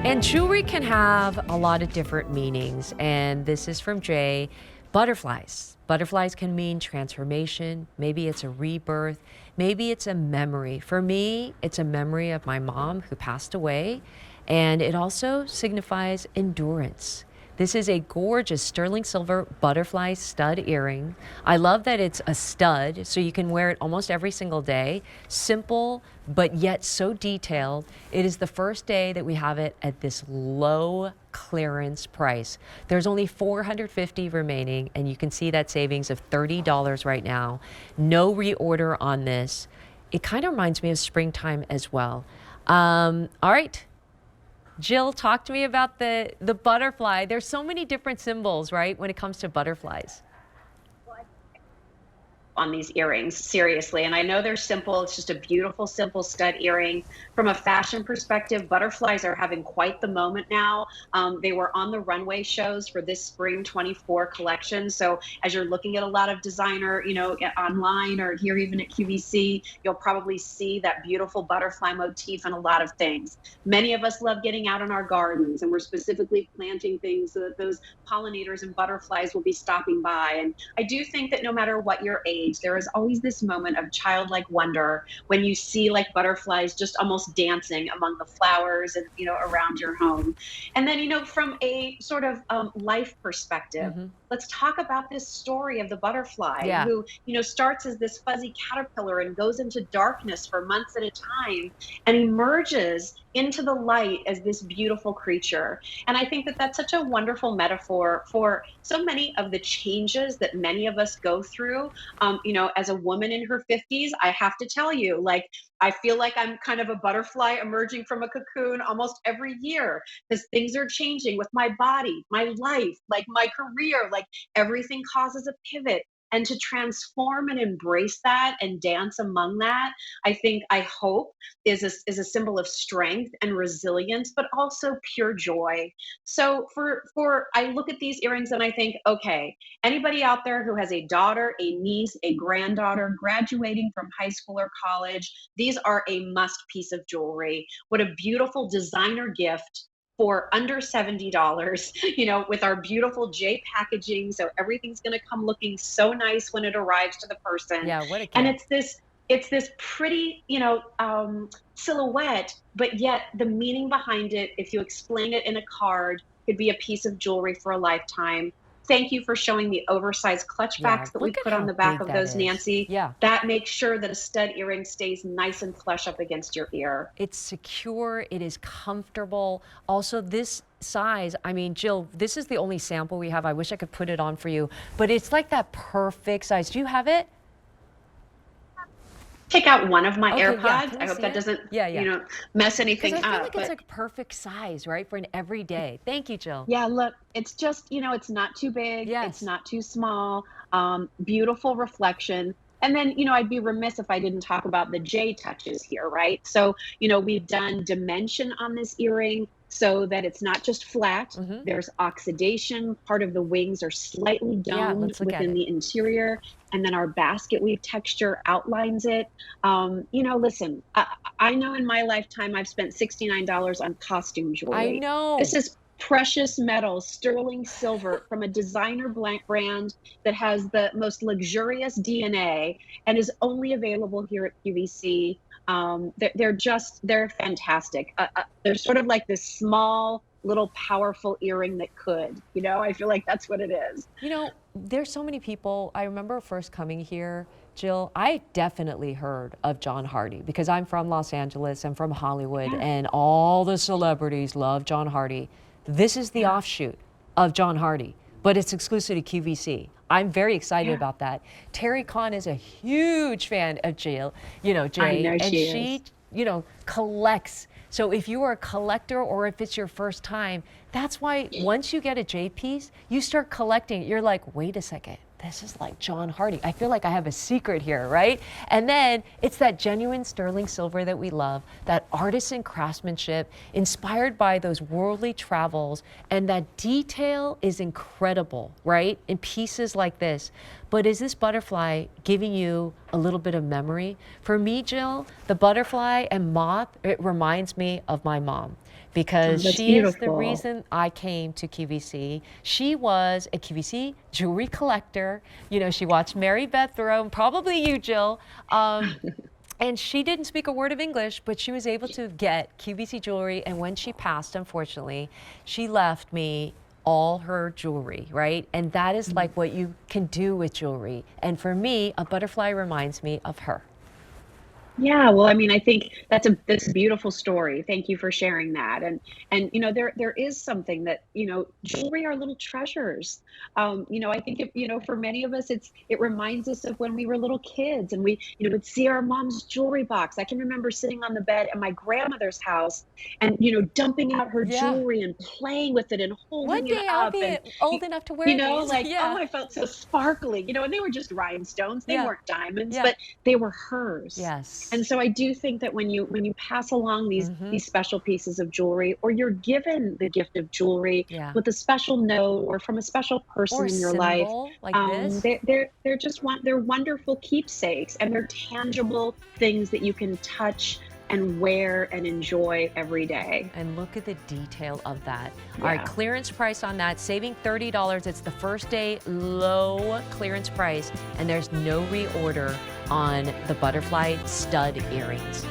And jewelry can have a lot of different meanings. And this is from Jay. Butterflies. Butterflies can mean transformation. Maybe it's a rebirth. Maybe it's a memory. For me, it's a memory of my mom who passed away. And it also signifies endurance. This is a gorgeous sterling silver butterfly stud earring. I love that it's a stud, so you can wear it almost every single day. Simple, but yet so detailed. It is the first day that we have it at this low clearance price. There's only 450 remaining, and you can see that savings of $30 right now. No reorder on this. It kind of reminds me of springtime as well. All right. Jill, talk to me about the butterfly. There's so many different symbols, right, when it comes to butterflies. On these earrings, seriously. And I know they're simple. It's just a beautiful, simple stud earring. From a fashion perspective, butterflies are having quite the moment now. They were on the runway shows for this spring 24 collection. So as you're looking at a lot of designer, online or here even at QVC, you'll probably see that beautiful butterfly motif in a lot of things. Many of us love getting out in our gardens, and we're specifically planting things so that those pollinators and butterflies will be stopping by. And I do think that no matter what your age, there is always this moment of childlike wonder when you see like butterflies just almost dancing among the flowers and around your home. And then from a sort of life perspective, let's talk about this story of the butterfly who starts as this fuzzy caterpillar and goes into darkness for months at a time and emerges into the light as this beautiful creature. And I think that that's such a wonderful metaphor for so many of the changes that many of us go through. As a woman in her 50s, I have to tell you, I feel like I'm kind of a butterfly emerging from a cocoon almost every year because things are changing with my body, my life, like my career, like everything causes a pivot. And to transform and embrace that and dance among that, I hope is a symbol of strength and resilience, but also pure joy. So I look at these earrings and I think, okay, anybody out there who has a daughter, a niece, a granddaughter graduating from high school or college, these are a must piece of jewelry. What a beautiful designer gift for under $70, with our beautiful J packaging. So everything's going to come looking so nice when it arrives to the person. Yeah, what a gift. And it's this pretty, silhouette, but yet the meaning behind it, if you explain it in a card, could be a piece of jewelry for a lifetime. Thank you for showing the oversized clutch backs that we put on the back of those, Nancy. Yeah. That makes sure that a stud earring stays nice and flush up against your ear. It's secure, it is comfortable. Also, this size, I mean, Jill, this is the only sample we have. I wish I could put it on for you, but it's like that perfect size. Do you have it? Take out one of my AirPods. Yeah. I hope that doesn't, yeah. Mess anything up. I feel like it's like perfect size, right, for an everyday. Thank you, Jill. Yeah, look, it's just, it's not too big. Yes. It's not too small. Beautiful reflection. And then, I'd be remiss if I didn't talk about the J touches here, right? So, we've done dimension on this earring so that it's not just flat. There's oxidation. Part of the wings are slightly domed within the interior. And then our basket weave texture outlines it. Listen, I know in my lifetime I've spent $69 on costume jewelry. I know. This is precious metal, sterling silver from a designer brand that has the most luxurious DNA and is only available here at QVC. They're fantastic. They're sort of like this small, little powerful earring that could, I feel like that's what it is. There's so many people. I remember first coming here, Jill, I definitely heard of John Hardy because I'm from Los Angeles, I'm from Hollywood, and all the celebrities love John Hardy. This is the offshoot of John Hardy, but it's exclusive to QVC. I'm very excited about that. Terry Khan is a huge fan of Jill, Jay, I know and she collects. So if you are a collector or if it's your first time, that's why once you get a J piece, you start collecting. You're like, wait a second, this is like John Hardy. I feel like I have a secret here, right? And then it's that genuine sterling silver that we love, that artisan craftsmanship inspired by those worldly travels, and that detail is incredible, right? In pieces like this. but is this butterfly giving you a little bit of memory? For me, Jill, the butterfly and moth, it reminds me of my mom Oh, because that's she is the beautiful. reason I came to QVC. She was a QVC jewelry collector. You know, she watched Mary Beth Rome, probably you, Jill. And she didn't speak a word of English, but she was able to get QVC jewelry. And when she passed, unfortunately, she left me all her jewelry, right? And that is like what you can do with jewelry. And for me, a butterfly reminds me of her. Yeah, well, I mean, I think that's a beautiful story. Thank you for sharing that. And there is something that, jewelry are little treasures. I think for many of us it reminds us of when we were little kids and we, would see our mom's jewelry box. I can remember sitting on the bed at my grandmother's house and, dumping out her Yeah. jewelry and playing with it and One holding it day I'll up be and old enough to wear these. like, oh, Yeah. I felt so sparkly, and they were just rhinestones. They Yeah. weren't diamonds, Yeah. but they were hers. And Yes. so I do think that when you pass along these special pieces of jewelry, or you're given the gift of jewelry Yeah. with a special note or from a special Or person a in your life, symbol like this. they're wonderful keepsakes, and they're tangible things that you can touch and wear and enjoy every day. And look at the detail of that. All right, Yeah. clearance price on that, saving $30. It's the first day low clearance price, and there's no reorder on the butterfly stud earrings.